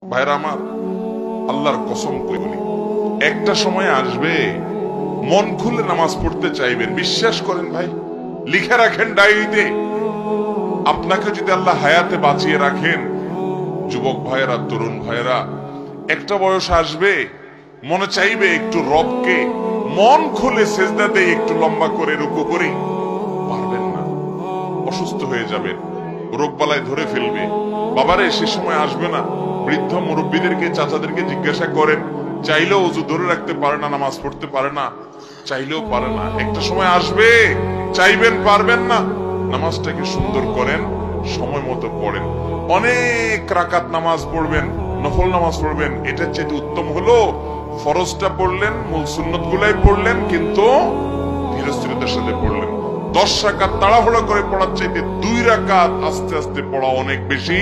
ভাইরা আমার, আল্লাহর কসম করে বলি, একটা সময় আসবে মন খুলে নামাজ পড়তে চাইবেন। বিশ্বাস করেন ভাই, লিখে রাখেন ডায়েরিতে। আপনাকে যদি আল্লাহ হায়াতে বাঁচিয়ে রাখেন, যুবক ভাইয়েরা, তরুণ ভাইয়েরা, একটা বয়স আসবে মনে চাইবে একটু রবকে মন খুলে সেজদা দেই, একটু লম্বা করে রুকু করি। পারবেন না, অসুস্থ হয়ে যাবেন, রোগবালায় ধরে ফেলবে। বাবারে, সে সময় আসবে না? বৃদ্ধ মুরব্বীদেরকে, চাচাদেরকে জিজ্ঞাসা করেন, চাইলেও অজু ধরে রাখতে পারে না, নামাজ পড়তে পারে না, চাইলেও পারে না। একটা সময় আসবে চাইবেন, পারবেন না। নামাজটাকে সুন্দর করেন, সময় মতো পড়েন, অনেক রাকাত নামাজ পড়বেন, নফল নামাজ পড়বেন। এটার চেয়ে উত্তম হলো ফরজটা পড়লেন, মূল সুন্নত গুলাই পড়লেন, কিন্তু ধীরস্থিরতার সাথে পড়লেন। 10 রাকাত তাড়াহুড়া করে পড়ার চাইতে 2 রাকাত আস্তে আস্তে পড়া অনেক বেশি